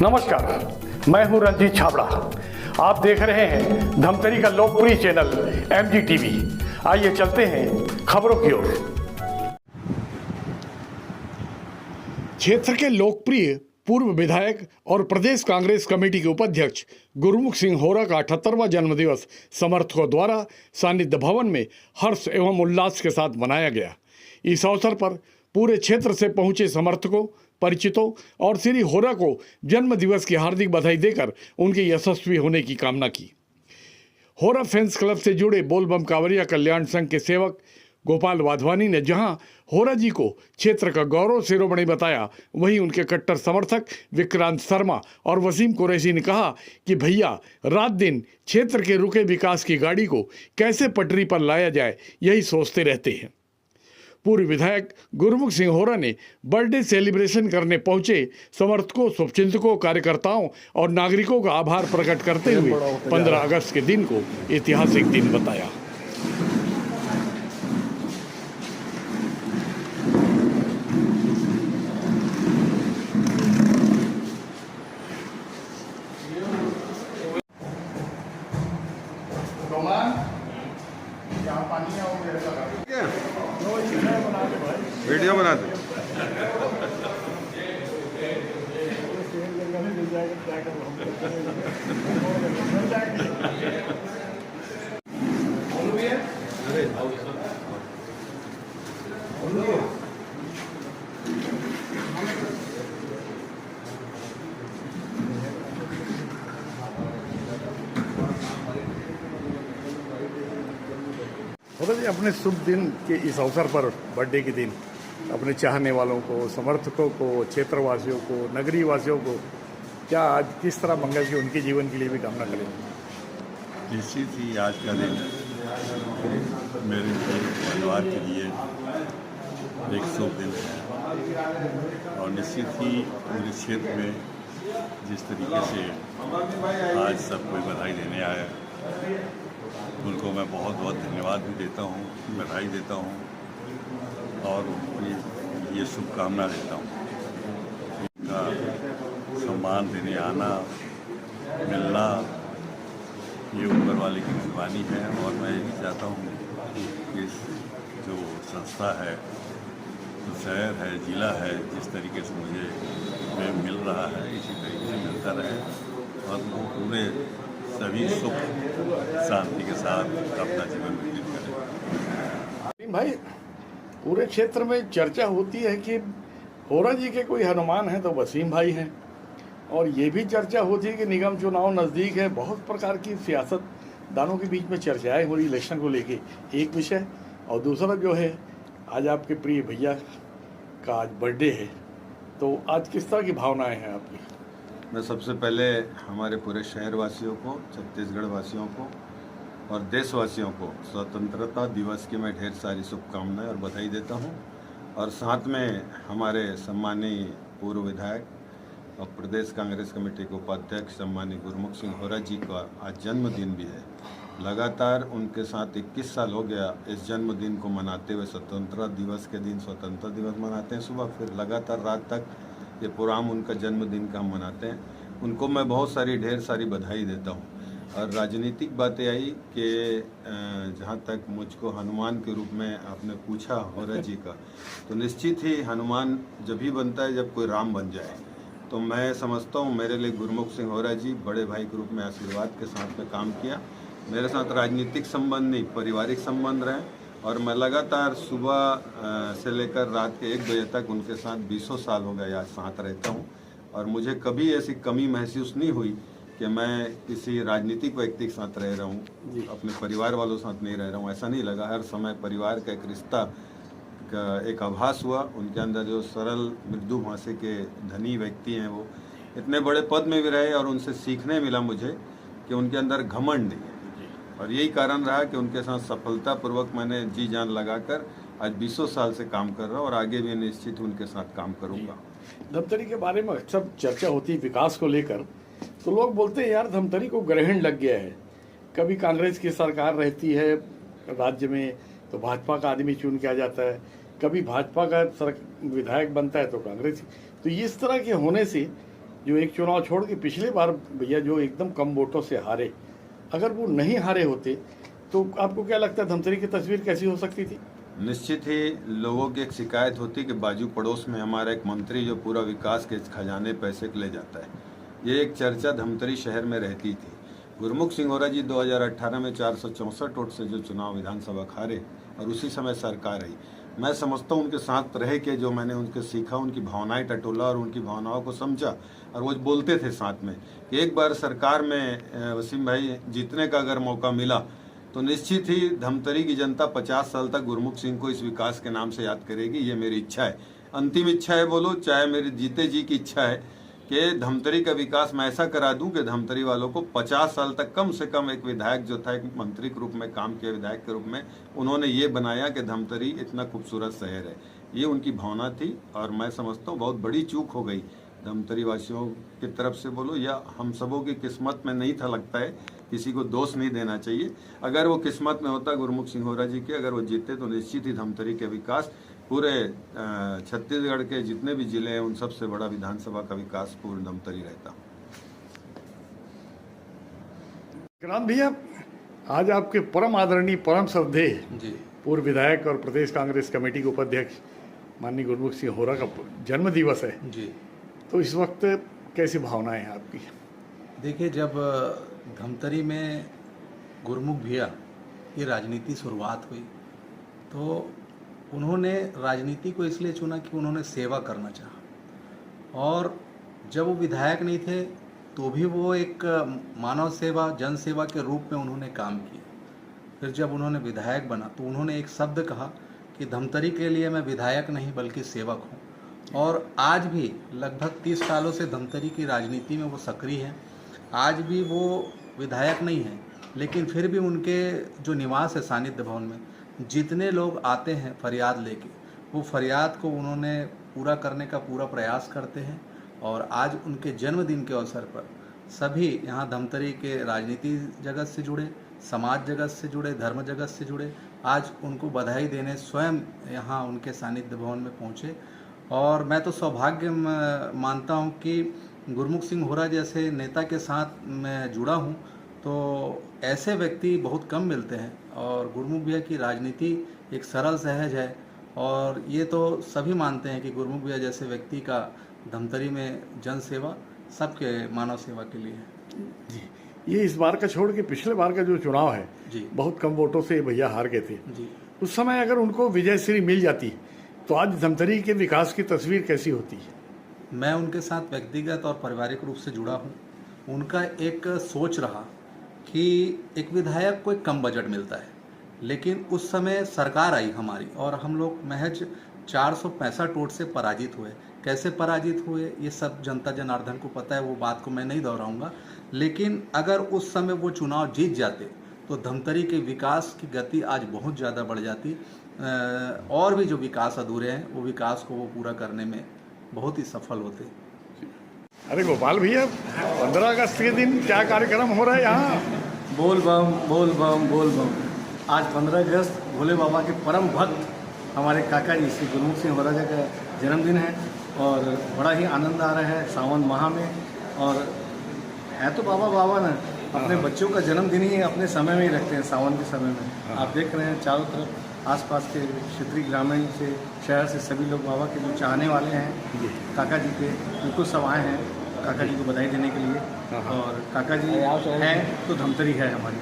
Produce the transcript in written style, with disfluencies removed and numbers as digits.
नमस्कार, मैं हूं रंजीत छाबड़ा। आप देख रहे हैं धमतरी का लोकप्रिय चैनल MGTV। आइए चलते हैं खबरों की ओर। क्षेत्र के लोकप्रिय पूर्व विधायक और प्रदेश कांग्रेस कमेटी के उपाध्यक्ष गुरमुख सिंह होरा का 78वां जन्मदिवस समर्थकों द्वारा सानिध्य भवन में हर्ष एवं उल्लास के साथ मनाया गया। इस अवसर पर पूरे क्षेत्र से पहुंचे समर्थकों, परिचितों और श्री होरा को जन्म दिवस की हार्दिक बधाई देकर उनके यशस्वी होने की कामना की। होरा फैंस क्लब से जुड़े बोलबम कांवरिया कल्याण संघ के सेवक गोपाल वाधवानी ने जहां होरा जी को क्षेत्र का गौरव शिरोमणि बताया, वहीं उनके कट्टर समर्थक विक्रांत शर्मा और वसीम कुरैशी ने कहा कि भैया रात दिन क्षेत्र के रुके विकास की गाड़ी को कैसे पटरी पर लाया जाए, यही सोचते रहते हैं। पूर्व विधायक गुरमुख सिंह होरा ने बर्थडे सेलिब्रेशन करने पहुंचे समर्थकों, शुभचिंतकों, कार्यकर्ताओं और नागरिकों का आभार प्रकट करते हुए 15 अगस्त के दिन को ऐतिहासिक दिन बताया। वीडियो बना दे। होरा जी, अपने शुभ दिन के इस अवसर पर, बर्थडे के दिन, अपने चाहने वालों को, समर्थकों को, क्षेत्रवासियों को, नगरी वासियों को क्या आज किस तरह मंगल की उनके जीवन के लिए भी कामना करेंगे? निश्चित ही आज का दिन मेरे परिवार के लिए एक शुभ दिन है और निश्चित ही मेरे क्षेत्र में जिस तरीके से आज सब कोई बधाई देने आया, उनको मैं बहुत बहुत धन्यवाद भी देता हूँ, बधाई देता हूँ और उनको ये शुभकामना देता हूँ। उनका सम्मान देने आना, मिलना, ये ऊपर वाले की मेहरबानी है और मैं ये भी चाहता हूँ कि इस जो संस्था है, जो शहर है, जिला है, जिस तरीके से मुझे प्रेम मिल रहा है, इसी तरीके से मिलता रहे और वो पूरे सभी सुख शांति के साथ अपना जीवन व्यतीत करें। भाई, पूरे क्षेत्र में चर्चा होती है कि होरा जी के कोई हनुमान हैं तो वसीम भाई हैं, और ये भी चर्चा होती है कि निगम चुनाव नज़दीक है। बहुत प्रकार की सियासतदानों के बीच में चर्चाएं हो रही इलेक्शन को लेके, एक विषय, और दूसरा जो है आज आपके प्रिय भैया का आज बर्थडे है, तो आज किस तरह की भावनाएं हैं आपकी? मैं सबसे पहले हमारे पूरे शहरवासियों को, छत्तीसगढ़ वासियों को और देशवासियों को स्वतंत्रता दिवस की मैं ढेर सारी शुभकामनाएं और बधाई देता हूं। और साथ में हमारे सम्मानीय पूर्व विधायक और प्रदेश कांग्रेस कमेटी के उपाध्यक्ष सम्मानीय गुरमुख सिंह होरा जी का आज जन्मदिन भी है। लगातार उनके साथ 21 साल हो गया इस जन्मदिन को मनाते हुए। स्वतंत्रता दिवस के दिन स्वतंत्रता दिवस मनाते हैं सुबह, फिर लगातार रात तक ये प्रोग्राम उनका जन्मदिन का हम मनाते हैं। उनको मैं बहुत सारी ढेर सारी बधाई देता हूँ। और राजनीतिक बातें आई कि जहाँ तक मुझको हनुमान के रूप में आपने पूछा होरा जी का, तो निश्चित ही हनुमान जब ही बनता है जब कोई राम बन जाए। तो मैं समझता हूँ मेरे लिए गुरमुख सिंह होरा जी बड़े भाई के रूप में आशीर्वाद के साथ में काम किया। मेरे साथ राजनीतिक संबंध नहीं, पारिवारिक संबंध रहे और मैं लगातार सुबह से लेकर रात के 1 बजे तक उनके साथ 20 साल हो गए आज साथ रहता हूं। और मुझे कभी ऐसी कमी महसूस नहीं हुई कि मैं किसी राजनीतिक व्यक्ति के साथ रह रहा हूं, अपने परिवार वालों के साथ नहीं रह रहा हूं, ऐसा नहीं लगा। हर समय परिवार का एक रिश्ता का एक आभास हुआ। उनके अंदर जो सरल मृदु भाषा के धनी व्यक्ति हैं, वो इतने बड़े पद में भी रहे और उनसे सीखने मिला मुझे कि उनके अंदर घमंड नहीं है। और यही कारण रहा कि उनके साथ सफलतापूर्वक मैंने जी जान लगाकर आज 20 साल से काम कर रहा हूँ और आगे भी निश्चित उनके साथ काम करूँगा। धमतरी के बारे में अक्सर चर्चा होती है विकास को लेकर, तो लोग बोलते हैं यार धमतरी को ग्रहण लग गया है। कभी कांग्रेस की सरकार रहती है राज्य में तो भाजपा का आदमी चुन के आ जाता है, कभी भाजपा का विधायक बनता है तो कांग्रेस। तो इस तरह के होने से जो एक चुनाव छोड़ के पिछले बार भैया जो एकदम कम वोटों से हारे, अगर वो नहीं हारे होते तो आपको क्या लगता है धमतरी की तस्वीर कैसी हो सकती थी? निश्चित ही लोगों की एक शिकायत होती कि बाजू पड़ोस में हमारा एक मंत्री जो पूरा विकास के खजाने पैसे के ले जाता है, ये एक चर्चा धमतरी शहर में रहती थी। गुरमुख सिंह होरा जी 2018 में 464 वोट से जो चुनाव विधानसभा हारे और उसी समय सरकार आई। मैं समझता हूँ उनके साथ रह के जो मैंने उनके सीखा, उनकी भावनाएं टटोला और उनकी भावनाओं को समझा, और वो बोलते थे साथ में कि एक बार सरकार में वसीम भाई जीतने का अगर मौका मिला तो निश्चित ही धमतरी की जनता 50 साल तक गुरमुख सिंह को इस विकास के नाम से याद करेगी। ये मेरी इच्छा है, अंतिम इच्छा है बोलो, चाहे मेरे जीते जी की इच्छा है कि धमतरी का विकास मैं ऐसा करा दूं कि धमतरी वालों को 50 साल तक कम से कम एक विधायक जो था, एक मंत्री के रूप में काम किया, विधायक के रूप में उन्होंने ये बनाया कि धमतरी इतना खूबसूरत शहर है। ये उनकी भावना थी और मैं समझता हूँ बहुत बड़ी चूक हो गई धमतरी वासियों की तरफ से बोलो या हम सबों की किस्मत में नहीं था, लगता है किसी को दोष नहीं देना चाहिए। अगर वो किस्मत में होता गुरमुख सिंह होरा जी के, अगर वो जीते तो निश्चित ही धमतरी के विकास पूरे छत्तीसगढ़ के जितने भी जिले हैं उन सबसे बड़ा विधानसभा का विकास पूर्ण धमतरी रहता। विक्रांत भैया, आज आपके परम आदरणीय परम श्रद्धेय जी पूर्व विधायक और प्रदेश कांग्रेस कमेटी के उपाध्यक्ष माननीय गुरमुख सिंह होरा का जन्म दिवस है जी। तो इस वक्त कैसी भावनाएं हैं आपकी? देखिए, जब धमतरी में गुरमुख भैया की राजनीति शुरुआत हुई तो उन्होंने राजनीति को इसलिए चुना कि उन्होंने सेवा करना चाहा, और जब वो विधायक नहीं थे तो भी वो एक मानव सेवा, जन सेवा के रूप में उन्होंने काम किया। फिर जब उन्होंने विधायक बना तो उन्होंने एक शब्द कहा कि धमतरी के लिए मैं विधायक नहीं बल्कि सेवक हूँ, और आज भी लगभग 30 सालों से धमतरी की राजनीति में वो सक्रिय हैं। आज भी वो विधायक नहीं हैं, लेकिन फिर भी उनके जो निवास है सानिध्य भवन में जितने लोग आते हैं फरियाद लेके, वो फरियाद को उन्होंने पूरा करने का पूरा प्रयास करते हैं। और आज उनके जन्मदिन के अवसर पर सभी यहाँ धमतरी के राजनीति जगत से जुड़े, समाज जगत से जुड़े, धर्म जगत से जुड़े आज उनको बधाई देने स्वयं यहाँ उनके सानिध्य भवन में पहुँचे। और मैं तो सौभाग्य मानता हूँ कि गुरमुख सिंह होरा जैसे नेता के साथ मैं जुड़ा हूँ, तो ऐसे व्यक्ति बहुत कम मिलते हैं। और गुरमुख भैया की राजनीति एक सरल सहज है, और ये तो सभी मानते हैं कि गुरमुख भैया जैसे व्यक्ति का धमतरी में जन सेवा सबके मानव सेवा के लिए है जी। ये इस बार का छोड़ के पिछले बार का जो चुनाव है जी, बहुत कम वोटों से भैया हार गए थे जी। उस समय अगर उनको विजयश्री मिल जाती तो आज धमतरी के विकास की तस्वीर कैसी होती है? मैं उनके साथ व्यक्तिगत और पारिवारिक रूप से जुड़ा हूँ। उनका एक सोच रहा कि एक विधायक को एक कम बजट मिलता है, लेकिन उस समय सरकार आई हमारी और हम लोग महज 465 वोट से पराजित हुए। कैसे पराजित हुए ये सब जनता जनार्दन को पता है, वो बात को मैं नहीं दोहराऊंगा। लेकिन अगर उस समय वो चुनाव जीत जाते तो धमतरी के विकास की गति आज बहुत ज़्यादा बढ़ जाती, और भी जो विकास अधूरे हैं वो विकास को वो पूरा करने में बहुत ही सफल होते। अरे गोपाल भैया, 15 अगस्त के दिन क्या कार्यक्रम हो रहा है यहाँ? बोल बम बोल बम बोल बम। आज 15 अगस्त भोले बाबा के परम भक्त हमारे काका जी श्री गुरमुख सिंह होरा जी का जन्मदिन है, और बड़ा ही आनंद आ रहा है सावन माह में। और है तो बाबा बाबा ना, अपने बच्चों का जन्मदिन ही अपने समय में ही रखते हैं, सावन के समय में। आप देख रहे हैं चारों तरफ आसपास के क्षेत्रीय ग्रामीण से, शहर से सभी लोग बाबा के जो चाहने वाले हैं काका जी के, बिल्कुल सब आए हैं काका जी को बधाई देने के लिए। और काका जी हैं तो धमतरी है हमारी।